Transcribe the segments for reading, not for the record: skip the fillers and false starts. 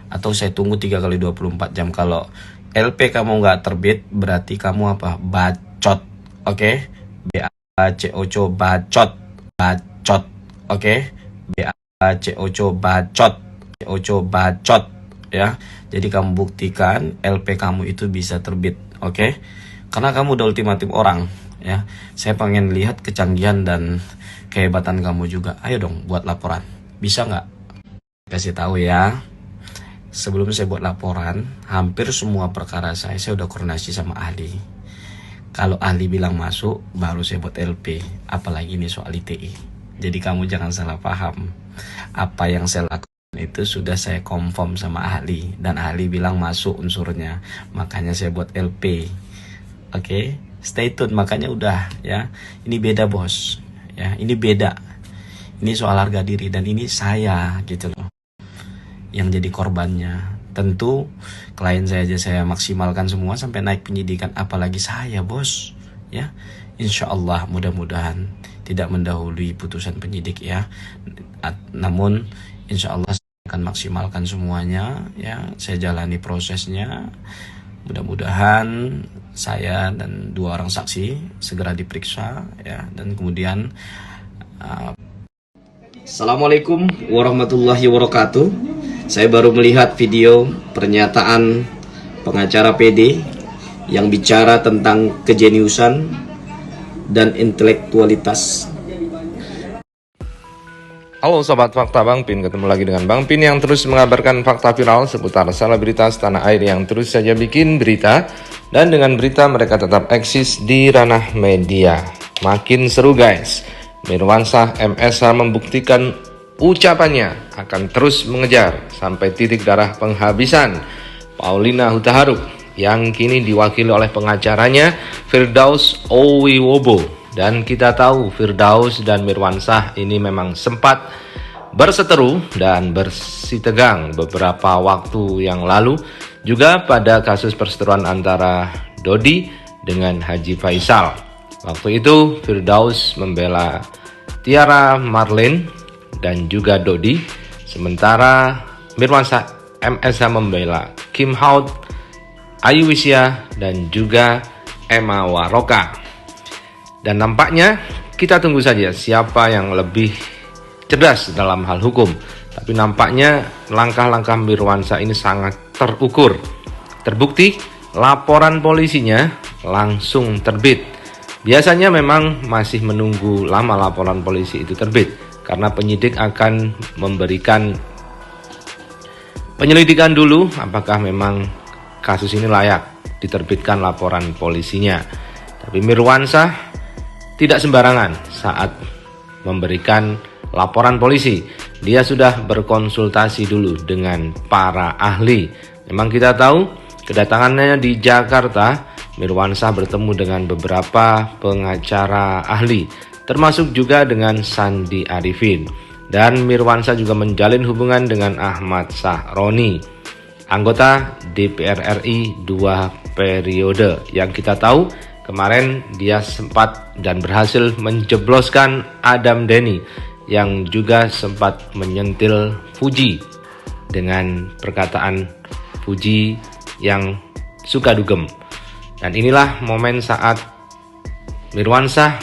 atau saya tunggu 3 kali 24 jam. Kalau LP kamu nggak terbit, berarti kamu apa? Bacot. Oke? B-A-C-O-C, bacot. Bacot. Oke? B-A-C-O-C, bacot. C-O-C, bacot. Ya. Jadi kamu buktikan LP kamu itu bisa terbit. Oke? Karena kamu udah ultimatum orang. Ya. Saya pengen lihat kecanggihan dan kehebatan kamu juga. Ayo dong buat laporan. Bisa nggak? Kasih tahu ya. Sebelum saya buat laporan, hampir semua perkara saya udah koordinasi sama ahli. Kalau ahli bilang masuk, baru saya buat LP. Apalagi ini soal ITE. Jadi kamu jangan salah paham. Apa yang saya lakukan itu sudah saya confirm sama ahli. Dan ahli bilang masuk unsurnya. Makanya saya buat LP. Oke, stay tune. Makanya udah ya. Ini beda bos. Ya, ini beda. Ini soal harga diri dan ini saya gitu loh yang jadi korbannya. Tentu klien saya aja saya maksimalkan semua sampai naik penyidikan, apalagi saya bos ya. Insya Allah mudah-mudahan tidak mendahului putusan penyidik ya. Namun insya Allah saya akan maksimalkan semuanya ya. Saya jalani prosesnya. Mudah-mudahan saya dan 2 orang saksi segera diperiksa ya. Dan kemudian Assalamualaikum warahmatullahi wabarakatuh. Saya baru melihat video pernyataan pengacara PD yang bicara tentang kejeniusan dan intelektualitas. Halo Sobat Fakta Bang Pin, ketemu lagi dengan Bang Pin yang terus mengabarkan fakta viral seputar selebritas tanah air yang terus saja bikin berita. Dan dengan berita mereka tetap eksis di ranah media. Makin seru guys. Mirwansah MSH membuktikan ucapannya akan terus mengejar sampai titik darah penghabisan Paulina Hutaharuk yang kini diwakili oleh pengacaranya Firdaus Owiwobo. Dan kita tahu Firdaus dan Mirwansah ini memang sempat berseteru dan bersitegang beberapa waktu yang lalu, juga pada kasus perseteruan antara Dodi dengan Haji Faisal. Waktu itu Firdaus membela Tiara Marlene dan juga Dodi, sementara Mirwansah MSH membela Kim Haud, Ayu Wisya dan juga Emma Waroka. Dan nampaknya kita tunggu saja siapa yang lebih cerdas dalam hal hukum. Tapi nampaknya langkah-langkah Mirwansah ini sangat terukur. Terbukti laporan polisinya langsung terbit. Biasanya memang masih menunggu lama laporan polisi itu terbit, karena penyidik akan memberikan penyelidikan dulu apakah memang kasus ini layak diterbitkan laporan polisinya. Tapi Mirwansah tidak sembarangan saat memberikan laporan polisi. Dia sudah berkonsultasi dulu dengan para ahli. Memang kita tahu kedatangannya di Jakarta, Mirwansah bertemu dengan beberapa pengacara ahli, termasuk juga dengan Sandi Arifin. Dan Mirwansah juga menjalin hubungan dengan Ahmad Sahroni, anggota DPR RI 2 periode, yang kita tahu kemarin dia sempat dan berhasil menjebloskan Adam Denny yang juga sempat menyentil Fuji dengan perkataan Fuji yang suka dugem. Dan inilah momen saat Mirwansah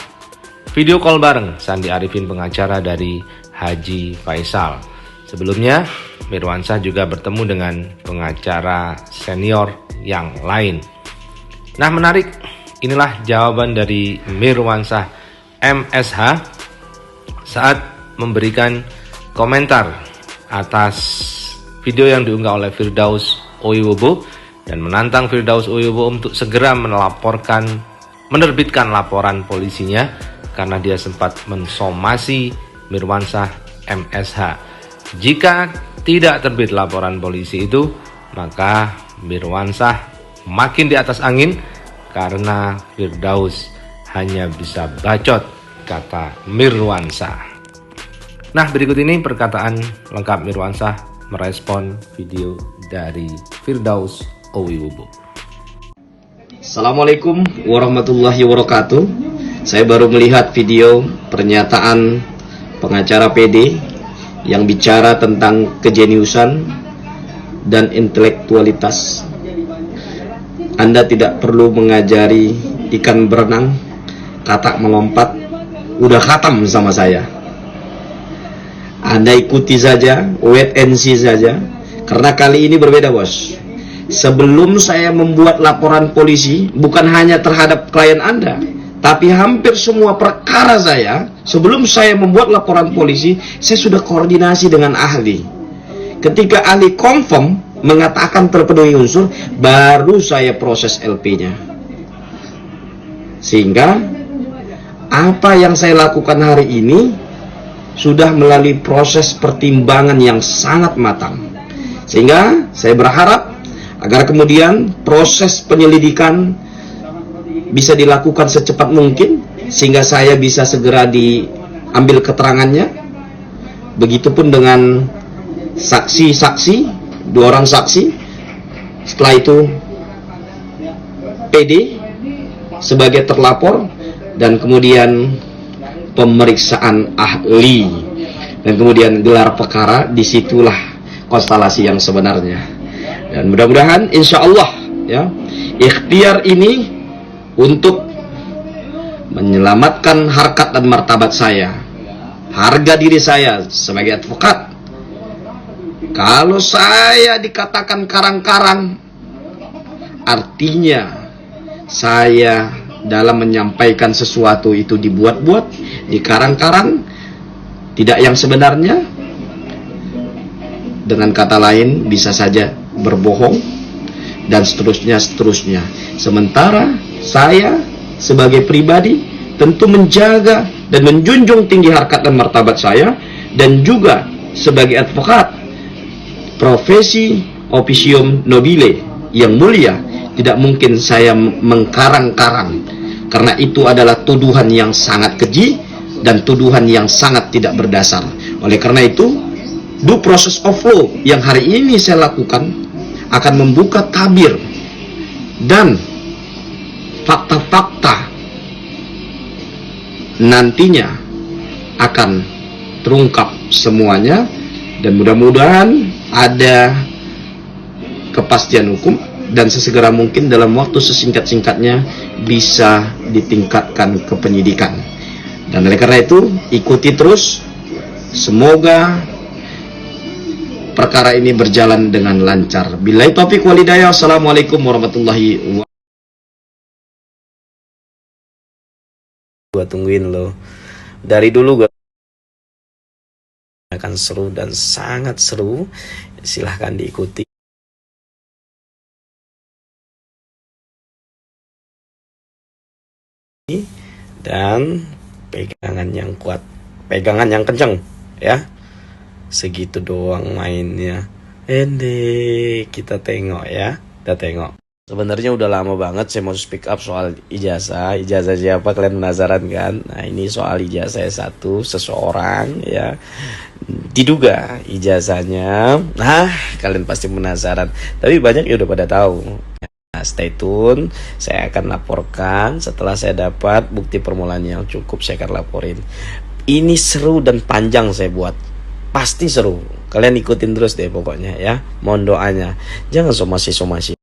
video call bareng Sandi Arifin, pengacara dari Haji Faisal. Sebelumnya Mirwansah juga bertemu dengan pengacara senior yang lain. Nah menarik, inilah jawaban dari Mirwansah MSH saat memberikan komentar atas video yang diunggah oleh Firdaus Owiwobo dan menantang Firdaus Owiwobo untuk segera menerbitkan laporan polisinya karena dia sempat mensomasi Mirwansah MSH. Jika tidak terbit laporan polisi itu, maka Mirwansah makin di atas angin karena Firdaus hanya bisa bacot, kata Mirwansah. Nah, berikut ini perkataan lengkap Mirwansah merespon video dari Firdaus Owiwobo. Assalamualaikum warahmatullahi wabarakatuh. Saya baru melihat video pernyataan pengacara PD yang bicara tentang kejeniusan dan intelektualitas. Anda tidak perlu mengajari ikan berenang, katak melompat, udah khatam sama saya. Anda ikuti saja, wait and see saja. Karena kali ini berbeda, bos. Sebelum saya membuat laporan polisi, bukan hanya terhadap klien Anda, tapi hampir semua perkara saya, sebelum saya membuat laporan polisi, saya sudah koordinasi dengan ahli. Ketika ahli confirm, mengatakan terpenuhi unsur, baru saya proses LP-nya. Sehingga, apa yang saya lakukan hari ini, sudah melalui proses pertimbangan yang sangat matang. Sehingga, saya berharap, agar kemudian proses penyelidikan bisa dilakukan secepat mungkin, sehingga saya bisa segera diambil keterangannya. Begitupun dengan saksi-saksi, 2 orang saksi. Setelah itu PD sebagai terlapor, dan kemudian pemeriksaan ahli, dan kemudian gelar perkara. Disitulah konstelasi yang sebenarnya. Dan mudah-mudahan insya Allah ya, ikhtiar ini untuk menyelamatkan harkat dan martabat saya, harga diri saya sebagai advokat. Kalau saya dikatakan karang-karang, artinya saya dalam menyampaikan sesuatu itu dibuat-buat, dikarang-karang, tidak yang sebenarnya. Dengan kata lain, bisa saja berbohong, dan seterusnya. Sementara saya sebagai pribadi tentu menjaga dan menjunjung tinggi harkat dan martabat saya, dan juga sebagai advokat, profesi officium nobile yang mulia, tidak mungkin saya mengkarang-karang, karena itu adalah tuduhan yang sangat keji dan tuduhan yang sangat tidak berdasar. Oleh karena itu, due process of law yang hari ini saya lakukan akan membuka tabir dan fakta-fakta nantinya akan terungkap semuanya, dan mudah-mudahan ada kepastian hukum, dan sesegera mungkin dalam waktu sesingkat-singkatnya bisa ditingkatkan ke penyidikan. Dan oleh karena itu, ikuti terus, semoga perkara ini berjalan dengan lancar. Billahi taufiq wal hidayah. Assalamualaikum warahmatullahi wabarakatuh. Gua tungguin lo. Dari dulu gua akan seru dan sangat seru. Silahkan diikuti. Dan pegangan yang kuat, pegangan yang kencang ya. Segitu doang mainnya. Kita tengok ya. Kita tengok. Sebenarnya udah lama banget saya mau speak up soal ijazah. Ijazah siapa, kalian penasaran kan? Nah, ini soal ijazah S1 seseorang ya. Diduga ijazahnya. Nah, kalian pasti penasaran. Tapi banyak ya udah pada tahu. Nah, stay tune. Saya akan laporkan setelah saya dapat bukti permulaan yang cukup, saya akan laporin. Ini seru dan panjang saya buat. Pasti seru. Kalian ikutin terus deh pokoknya ya. Mohon doanya. Jangan somasi-somasi.